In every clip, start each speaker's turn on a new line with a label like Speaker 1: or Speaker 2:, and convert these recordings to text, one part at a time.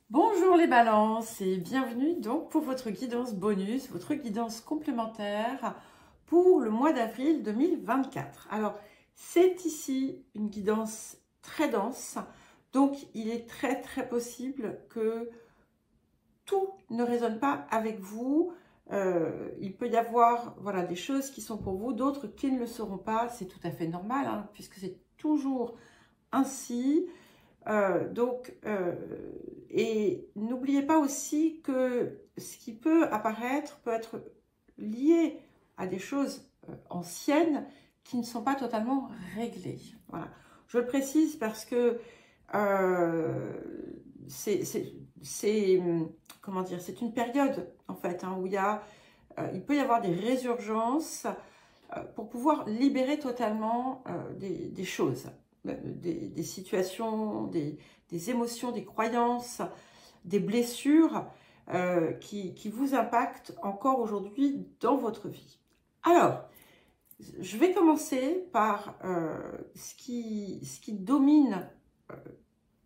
Speaker 1: Bonjour les balances et bienvenue donc pour votre guidance bonus, votre guidance complémentaire pour le mois d'avril 2024. Alors, c'est ici une guidance très dense, donc il est très possible que tout ne résonne pas avec vous. Il peut y avoir des choses qui sont pour vous, d'autres qui ne le seront pas. C'est tout à fait normal hein, puisque c'est toujours ainsi. Et n'oubliez pas aussi que ce qui peut apparaître peut être lié à des choses anciennes qui ne sont pas totalement réglées. Voilà. Je le précise parce que comment dire, c'est une période en fait hein, où il peut y avoir des résurgences pour pouvoir libérer totalement des choses. Des situations, des émotions, des croyances, des blessures qui vous impactent encore aujourd'hui dans votre vie. Alors, je vais commencer par ce qui domine,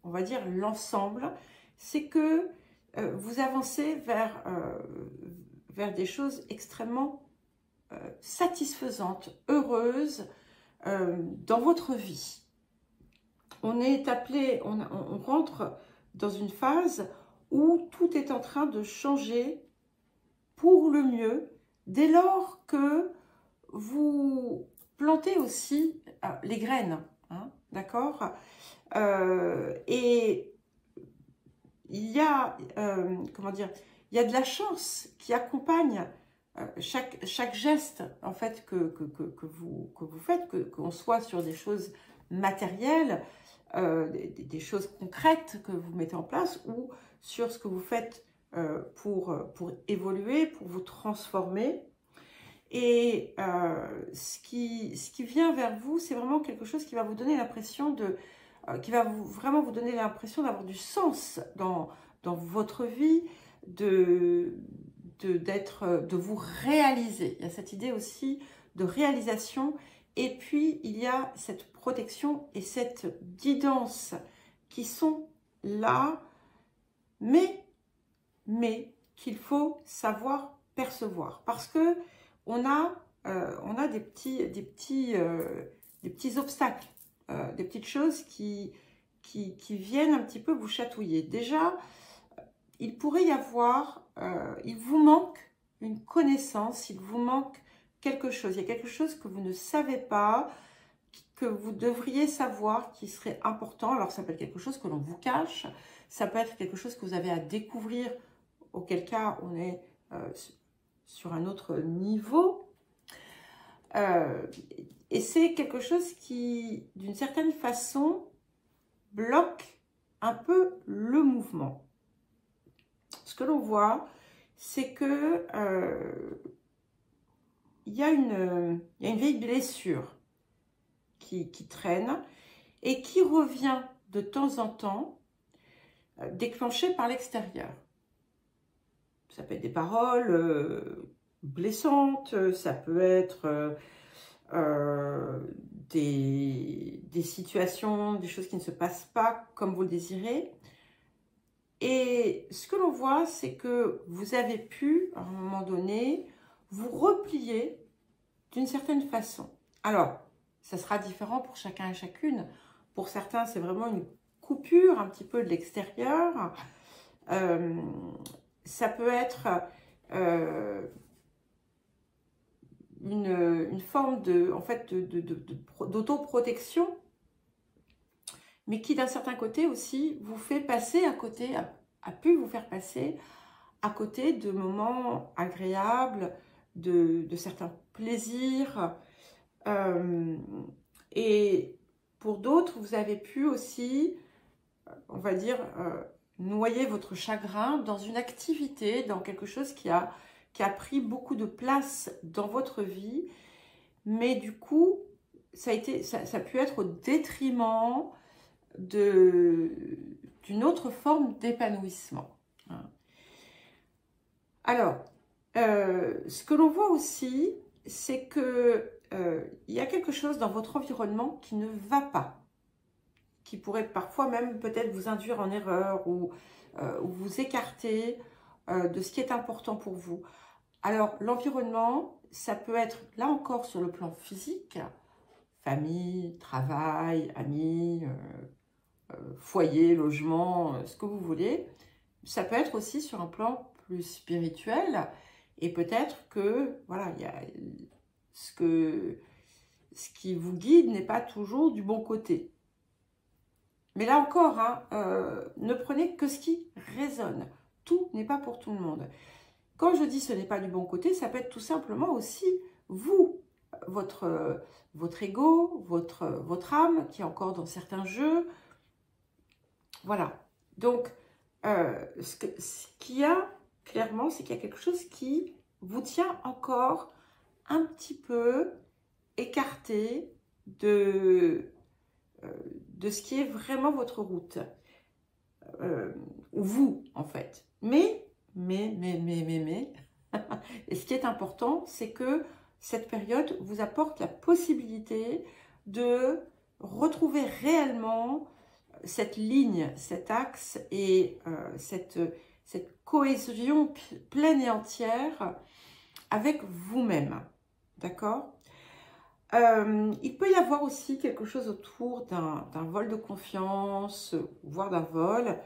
Speaker 1: on va dire, l'ensemble, c'est que vous avancez vers des choses extrêmement satisfaisantes, heureuses dans votre vie. On est appelé, on rentre dans une phase où tout est en train de changer pour le mieux dès lors que vous plantez aussi les graines, hein, d'accord et il y a, comment dire, il y a de la chance qui accompagne chaque geste en fait que vous faites, qu'on soit sur des choses matérielles, des choses concrètes que vous mettez en place ou sur ce que vous faites pour évoluer, pour vous transformer. Et ce qui vient vers vous, c'est vraiment quelque chose qui va vous donner l'impression qui va vraiment vous donner l'impression d'avoir du sens dans votre vie, de vous réaliser. Il y a cette idée aussi de réalisation. Et puis, il y a cette protection et cette guidance qui sont là, mais qu'il faut savoir percevoir. Parce que on a des petits obstacles, des petites choses qui viennent un petit peu vous chatouiller. Déjà, il pourrait y avoir, il vous manque une connaissance, il vous manque quelque chose. Il y a quelque chose que vous ne savez pas, que vous devriez savoir, qui serait important. Alors, ça peut être quelque chose que l'on vous cache, ça peut être quelque chose que vous avez à découvrir, auquel cas on est sur un autre niveau. Et c'est quelque chose qui, d'une certaine façon, bloque un peu le mouvement. Ce que l'on voit, c'est que il y a une vieille blessure qui traîne et qui revient de temps en temps, déclenchée par l'extérieur. Ça peut être des paroles blessantes, ça peut être des situations, des choses qui ne se passent pas comme vous le désirez. Et ce que l'on voit, c'est que vous avez pu, à un moment donné, vous replier d'une certaine façon. Alors, ça sera différent pour chacun et chacune. Pour certains, c'est vraiment une coupure un petit peu de l'extérieur. Ça peut être une forme d'autoprotection, mais qui d'un certain côté aussi vous fait passer à côté, a pu vous faire passer à côté de moments agréables, de certains plaisirs. Et pour d'autres, vous avez pu aussi, on va dire, noyer votre chagrin dans une activité, dans quelque chose qui a pris beaucoup de place dans votre vie, mais du coup, ça a pu être au détriment d'une autre forme d'épanouissement. Alors, ce que l'on voit aussi, c'est que il y a quelque chose dans votre environnement qui ne va pas. qui pourrait parfois même peut-être vous induire en erreur ou vous écarter de ce qui est important pour vous. Alors, l'environnement, ça peut être, là encore, sur le plan physique, famille, travail, amis, foyer, logement, ce que vous voulez. Ça peut être aussi sur un plan plus spirituel. Et peut-être que, voilà, il y a ce qui vous guide n'est pas toujours du bon côté. Mais là encore, hein, ne prenez que ce qui résonne. Tout n'est pas pour tout le monde. Quand je dis ce n'est pas du bon côté, ça peut être tout simplement aussi vous, votre ego, votre âme qui est encore dans certains jeux. Voilà. Donc, ce qu'il y a clairement, c'est qu'il y a quelque chose qui vous tient encore un petit peu écarté de ce qui est vraiment votre route. Ou vous, en fait. Mais, et ce qui est important, c'est que cette période vous apporte la possibilité de retrouver réellement cette ligne, cet axe et cette cohésion pleine et entière avec vous-même. D'accord ? Il peut y avoir aussi quelque chose autour d'un vol de confiance, voire d'un vol.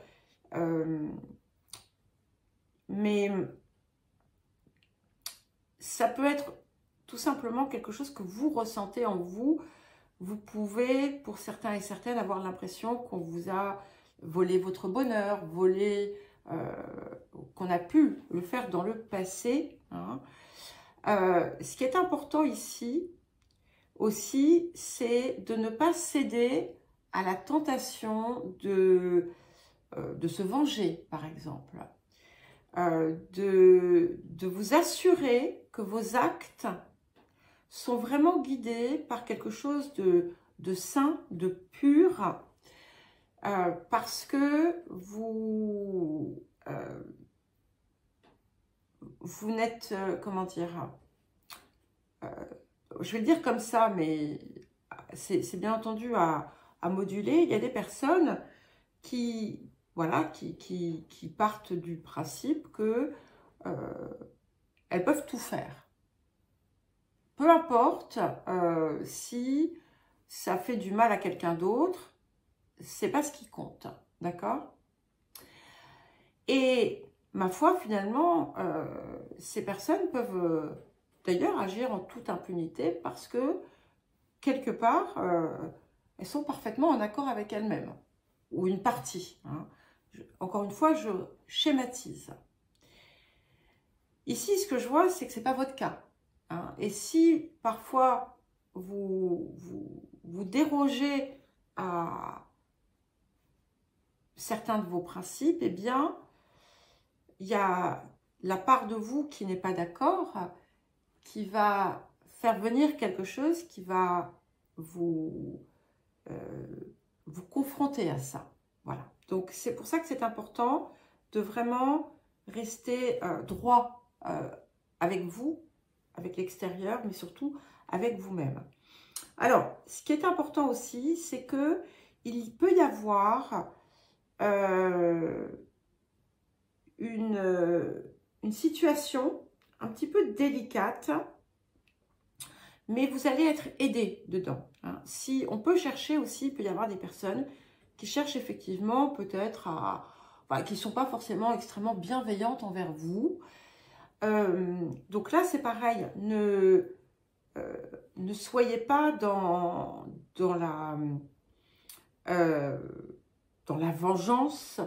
Speaker 1: Mais ça peut être tout simplement quelque chose que vous ressentez en vous. Vous pouvez, pour certains et certaines, avoir l'impression qu'on vous a volé votre bonheur, qu'on a pu le faire dans le passé. Hein. Ce qui est important ici aussi, c'est de ne pas céder à la tentation de se venger, par exemple. De vous assurer que vos actes sont vraiment guidés par quelque chose de sain, de pur, parce que vous n'êtes, comment dire, je vais le dire comme ça, mais c'est bien entendu à moduler. Il y a des personnes qui partent du principe que elles peuvent tout faire. Peu importe si ça fait du mal à quelqu'un d'autre, c'est pas ce qui compte, d'accord? Et ma foi, finalement, ces personnes peuvent d'ailleurs agir en toute impunité parce que quelque part, elles sont parfaitement en accord avec elles-mêmes, ou une partie. Hein. Encore une fois, je schématise. Ici, ce que je vois, c'est que ce n'est pas votre cas. Hein. Et si parfois vous dérogez à certains de vos principes, eh bien, il y a la part de vous qui n'est pas d'accord, qui va faire venir quelque chose qui va vous confronter à ça. Voilà. Donc, c'est pour ça que c'est important de vraiment rester droit avec vous, avec l'extérieur, mais surtout avec vous-même. Alors, ce qui est important aussi, c'est que il peut y avoir une situation un petit peu délicate, mais vous allez être aidé dedans. Hein. Si on peut chercher aussi, il peut y avoir des personnes qui cherchent effectivement peut-être qui ne sont pas forcément extrêmement bienveillantes envers vous. Donc là, c'est pareil, ne soyez pas dans la vengeance.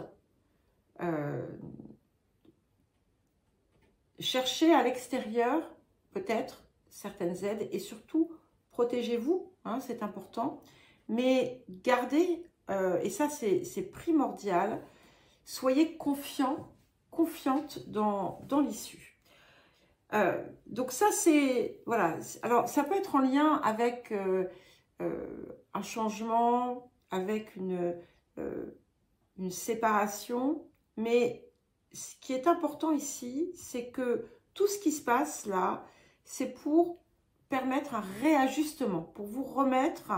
Speaker 1: Cherchez à l'extérieur peut-être certaines aides et surtout protégez-vous, hein, c'est important, mais gardez, et ça c'est primordial, soyez confiante dans l'issue. Donc ça c'est, voilà, alors ça peut être en lien avec un changement, avec une séparation, mais ce qui est important ici, c'est que tout ce qui se passe là, c'est pour permettre un réajustement, pour vous remettre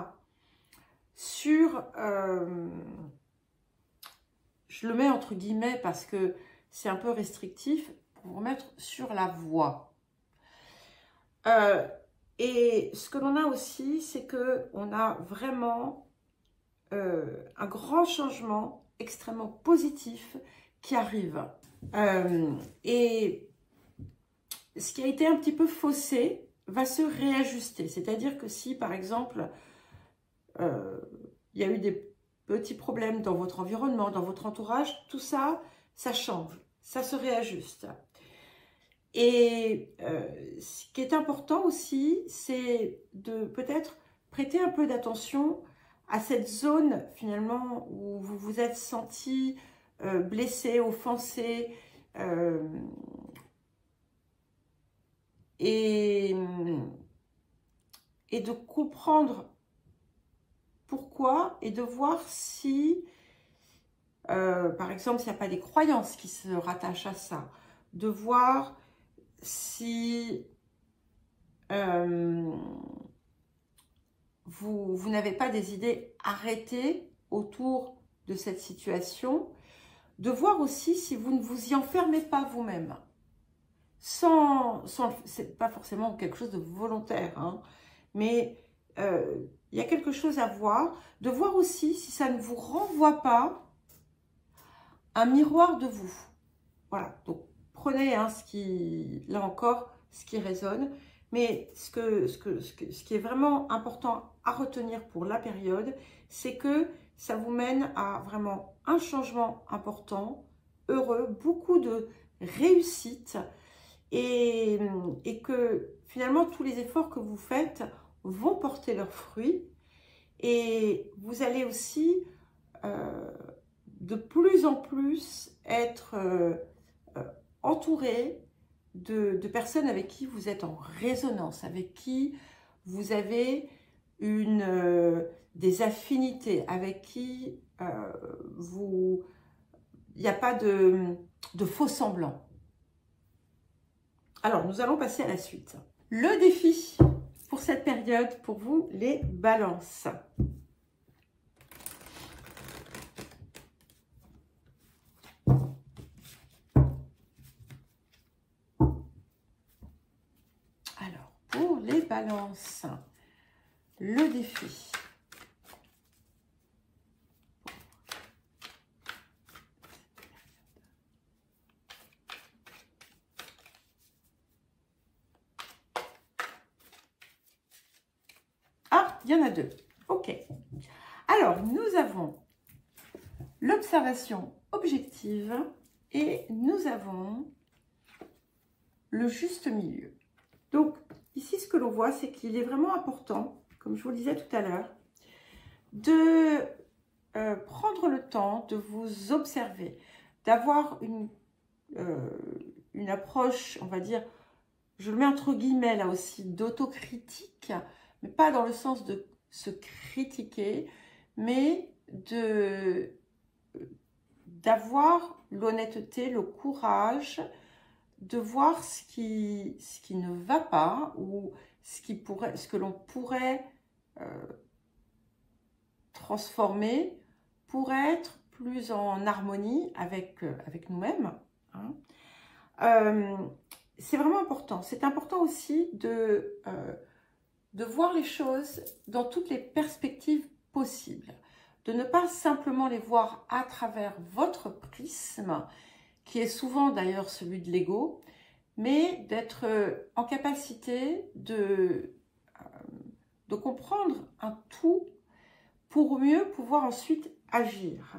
Speaker 1: sur, je le mets entre guillemets parce que c'est un peu restrictif, pour vous mettre sur la voie. Et ce que l'on a aussi, c'est qu'on a vraiment un grand changement extrêmement positif qui arrive. Et ce qui a été un petit peu faussé va se réajuster. C'est-à-dire que si, par exemple, il y a eu des petits problèmes dans votre environnement, dans votre entourage, tout ça, ça change, ça se réajuste. Et ce qui est important aussi, c'est de peut-être prêter un peu d'attention à cette zone finalement où vous vous êtes senti blessé, offensé, et de comprendre pourquoi et de voir si, par exemple, s'il n'y a pas des croyances qui se rattachent à ça, de voir si vous n'avez pas des idées arrêtées autour de cette situation, de voir aussi si vous ne vous y enfermez pas vous-même. C'est pas forcément quelque chose de volontaire, hein, mais il y a quelque chose à voir, de voir aussi si ça ne vous renvoie pas un miroir de vous. Voilà, donc prenez hein, là encore, ce qui résonne, mais ce qui est vraiment important à retenir pour la période, c'est que ça vous mène à vraiment un changement important, heureux, beaucoup de réussite, et que finalement tous les efforts que vous faites vont porter leurs fruits, et vous allez aussi de plus en plus être entouré de personnes avec qui vous êtes en résonance, avec qui vous avez des affinités, avec qui il n'y a pas de faux semblants. Alors, nous allons passer à la suite. Le défi pour cette période, pour vous, les balances. Alors, pour les balances, le défi. Ah, il y en a deux. Ok. Alors, nous avons l'observation objective et nous avons le juste milieu. Donc, ici, ce que l'on voit, c'est qu'il est vraiment important, comme je vous le disais tout à l'heure, de prendre le temps de vous observer, d'avoir une approche, on va dire, je le mets entre guillemets là aussi, d'autocritique, mais pas dans le sens de se critiquer, mais d'avoir l'honnêteté, le courage de voir ce qui ne va pas ou ce que l'on pourrait transformer pour être plus en harmonie avec nous-mêmes. Hein. C'est vraiment important. C'est important aussi de voir les choses dans toutes les perspectives possibles. De ne pas simplement les voir à travers votre prisme, qui est souvent d'ailleurs celui de l'ego, mais d'être en capacité de comprendre un tout pour mieux pouvoir ensuite agir.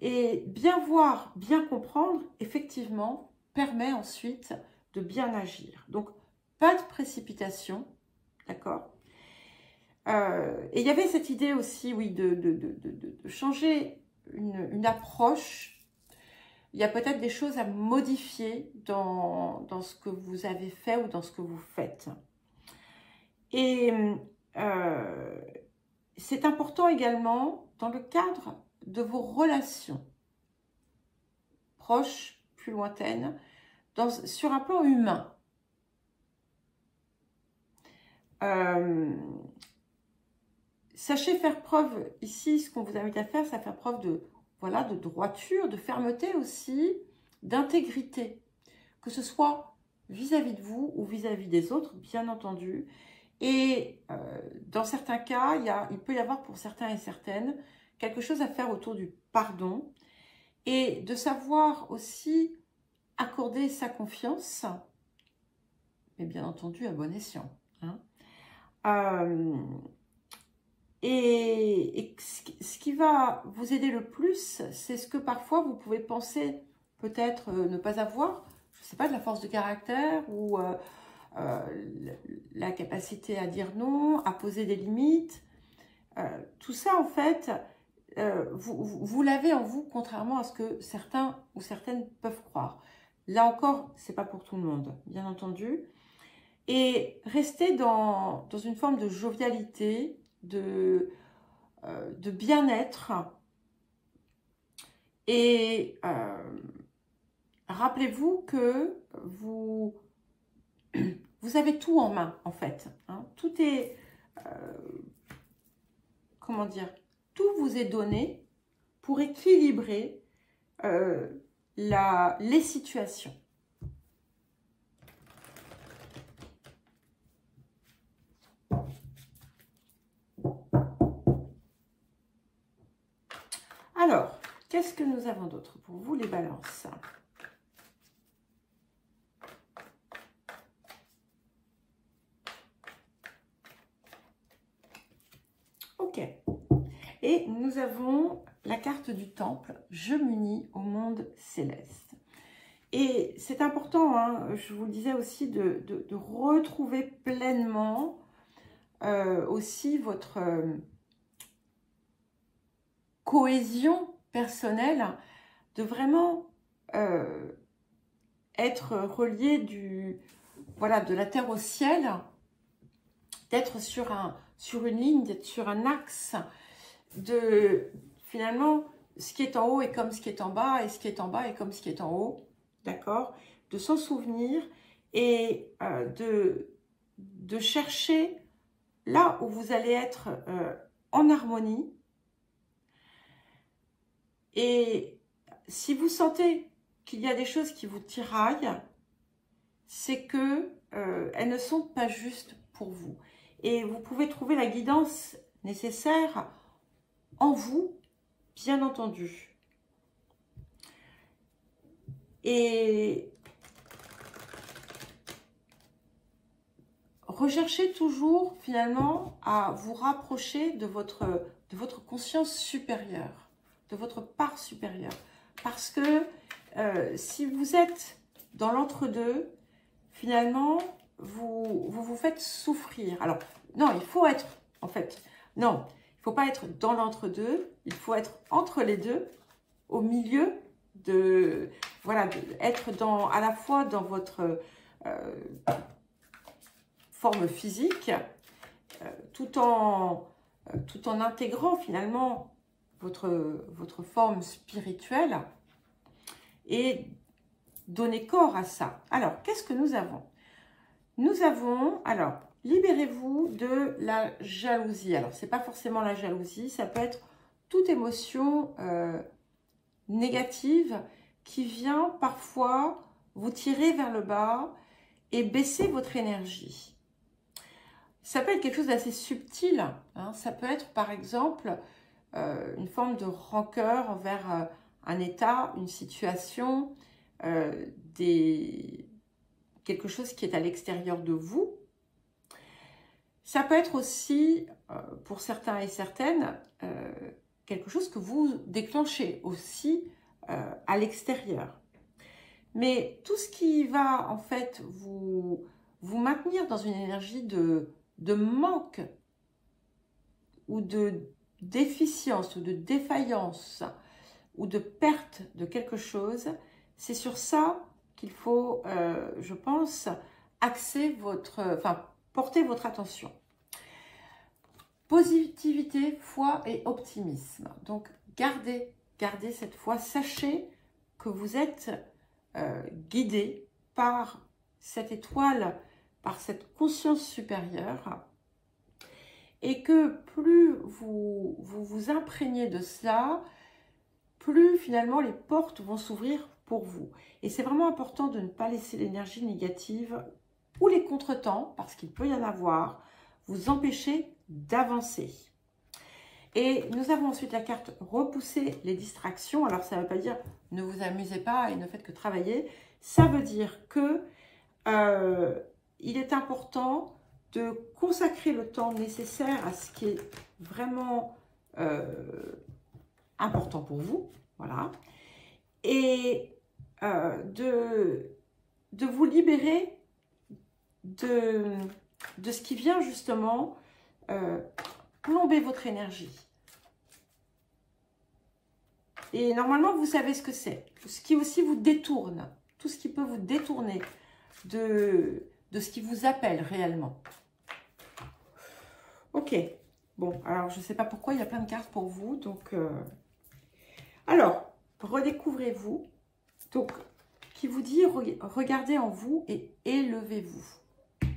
Speaker 1: Et bien voir, bien comprendre, effectivement, permet ensuite de bien agir. Donc, pas de précipitation, d'accord ? Et il y avait cette idée aussi, oui, de changer une approche. Il y a peut-être des choses à modifier dans ce que vous avez fait ou dans ce que vous faites. Et c'est important également dans le cadre de vos relations proches, plus lointaines, sur un plan humain. sachez faire preuve, ici, ce qu'on vous invite à faire, c'est à faire preuve de, voilà, de droiture, de fermeté aussi, d'intégrité. Que ce soit vis-à-vis de vous ou vis-à-vis des autres, bien entendu. Et dans certains cas, il peut y avoir pour certains et certaines quelque chose à faire autour du pardon et de savoir aussi accorder sa confiance, mais bien entendu à bon escient. Hein. Et ce qui va vous aider le plus, c'est ce que parfois vous pouvez penser peut-être ne pas avoir, je ne sais pas, de la force de caractère ou la capacité à dire non, à poser des limites. Tout ça, en fait, vous l'avez en vous, contrairement à ce que certains ou certaines peuvent croire. Là encore, ce n'est pas pour tout le monde, bien entendu. Et restez dans une forme de jovialité, de bien-être. Et rappelez-vous que vous avez tout en main, en fait. Hein. Tout est, comment dire, tout vous est donné pour équilibrer les situations. Alors, qu'est-ce que nous avons d'autre pour vous, les balances? Ok. Et nous avons la carte du temple. Je m'unis au monde céleste. Et c'est important, hein, je vous le disais aussi, de retrouver pleinement aussi votre cohésion personnelle, de vraiment être relié de la terre au ciel, d'être sur une ligne, d'être sur un axe, de finalement ce qui est en haut est comme ce qui est en bas et ce qui est en bas est comme ce qui est en haut, d'accord? De s'en souvenir et de chercher là où vous allez être en harmonie. Et si vous sentez qu'il y a des choses qui vous tiraillent, c'est que elles ne sont pas justes pour vous. Et vous pouvez trouver la guidance nécessaire en vous, bien entendu. Et recherchez toujours finalement à vous rapprocher de votre conscience supérieure, de votre part supérieure. Parce que si vous êtes dans l'entre-deux, finalement, vous faites souffrir. Alors, non, il faut être, en fait, non, il ne faut pas être dans l'entre-deux, il faut être entre les deux, au milieu voilà, être à la fois dans votre forme physique, tout en intégrant finalement votre forme spirituelle et donner corps à ça. Alors, qu'est-ce que nous avons? Nous avons, alors, libérez-vous de la jalousie. Alors, ce n'est pas forcément la jalousie, ça peut être toute émotion négative qui vient parfois vous tirer vers le bas et baisser votre énergie. Ça peut être quelque chose d'assez subtil. Hein. Ça peut être, par exemple, une forme de rancœur envers un état, une situation, quelque chose qui est à l'extérieur de vous. Ça peut être aussi, pour certains et certaines, quelque chose que vous déclenchez aussi à l'extérieur. Mais tout ce qui va en fait vous maintenir dans une énergie de manque ou de déficience ou de défaillance ou de perte de quelque chose, c'est sur ça qu'il faut, je pense, porter votre attention. Positivité, foi et optimisme. Donc, gardez cette foi. Sachez que vous êtes guidé par cette étoile, par cette conscience supérieure. et que plus vous imprégnez de cela, plus finalement les portes vont s'ouvrir pour vous. Et c'est vraiment important de ne pas laisser l'énergie négative ou les contretemps, parce qu'il peut y en avoir, vous empêcher d'avancer. Et nous avons ensuite la carte repousser les distractions. Alors ça ne veut pas dire ne vous amusez pas et ne faites que travailler. Ça veut dire que il est important de consacrer le temps nécessaire à ce qui est vraiment important pour vous. Voilà. Et de vous libérer de ce qui vient justement plomber votre énergie. Et normalement, vous savez ce que c'est. Ce qui aussi vous détourne, tout ce qui peut vous détourner de ce qui vous appelle réellement. Ok. Bon, alors je ne sais pas pourquoi, il y a plein de cartes pour vous. Donc, alors, redécouvrez-vous. Donc, qui vous dit, regardez en vous et élevez-vous.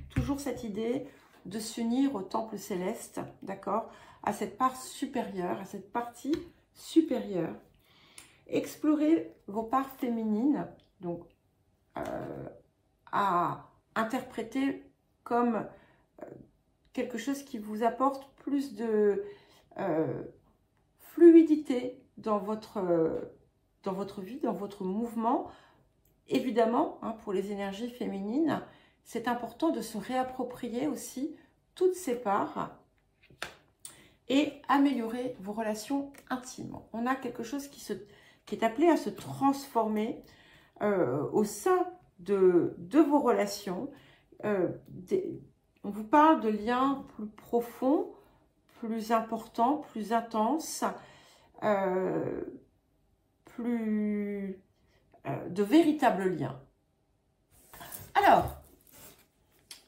Speaker 1: Toujours cette idée de s'unir au temple céleste, d'accord, à cette part supérieure, à cette partie supérieure. Explorez vos parts féminines, donc à interpréter comme quelque chose qui vous apporte plus de fluidité dans votre vie, dans votre mouvement. Évidemment, hein, pour les énergies féminines, c'est important de se réapproprier aussi toutes ces parts et améliorer vos relations intimes. On a quelque chose qui est appelé à se transformer au sein de vos relations. On vous parle de liens plus profonds, plus importants, plus intenses, de véritables liens. Alors,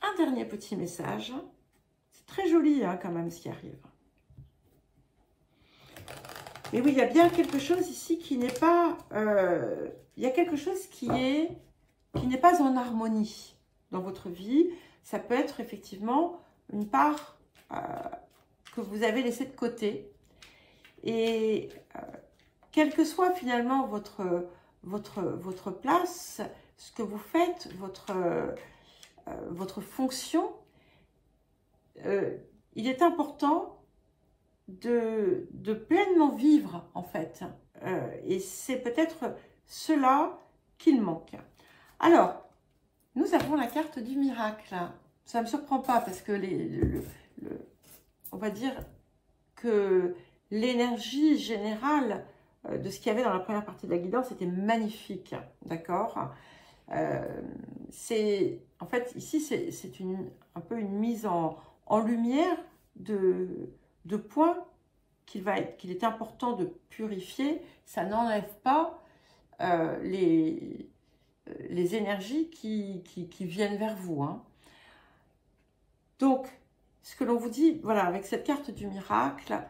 Speaker 1: un dernier petit message. C'est très joli hein, quand même ce qui arrive. Mais oui, il y a bien quelque chose ici qui n'est pas... il y a quelque chose qui n'est pas en harmonie dans votre vie. Ça peut être effectivement une part que vous avez laissée de côté. Et quelle que soit finalement votre place, ce que vous faites, votre fonction, il est important de pleinement vivre en fait. Et c'est peut-être cela qu'il manque. Alors, nous avons la carte du miracle. Ça ne me surprend pas parce que on va dire que l'énergie générale de ce qu'il y avait dans la première partie de la guidance était magnifique. D'accord ? En fait, ici, c'est un peu une mise en lumière de points qu'il est important de purifier. Ça n'enlève pas les énergies qui viennent vers vous. Hein. Donc, ce que l'on vous dit, voilà, avec cette carte du miracle,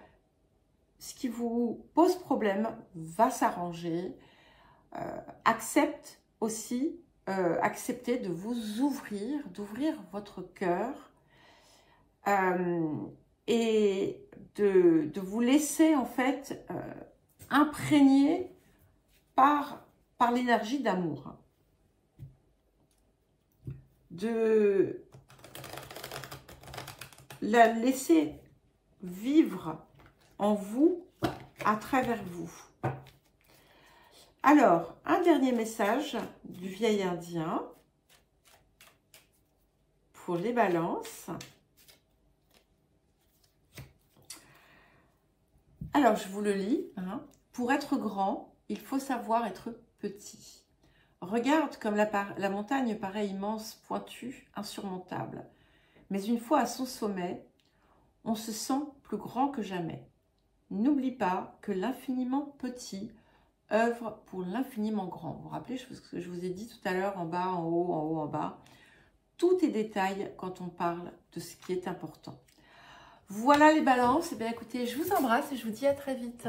Speaker 1: ce qui vous pose problème va s'arranger. Acceptez de vous ouvrir, d'ouvrir votre cœur et de vous laisser en fait imprégner par l'énergie d'amour. De la laisser vivre en vous, à travers vous. Alors, un dernier message du vieil indien pour les balances. Alors, je vous le lis. Hein. Pour être grand, il faut savoir être petit. Regarde comme la montagne paraît immense, pointue, insurmontable. Mais une fois à son sommet, on se sent plus grand que jamais. N'oublie pas que l'infiniment petit œuvre pour l'infiniment grand. Vous vous rappelez ce que je vous ai dit tout à l'heure, en bas, en haut, en bas. Tout est détail quand on parle de ce qui est important. Voilà les balances. Eh bien, écoutez, je vous embrasse et je vous dis à très vite.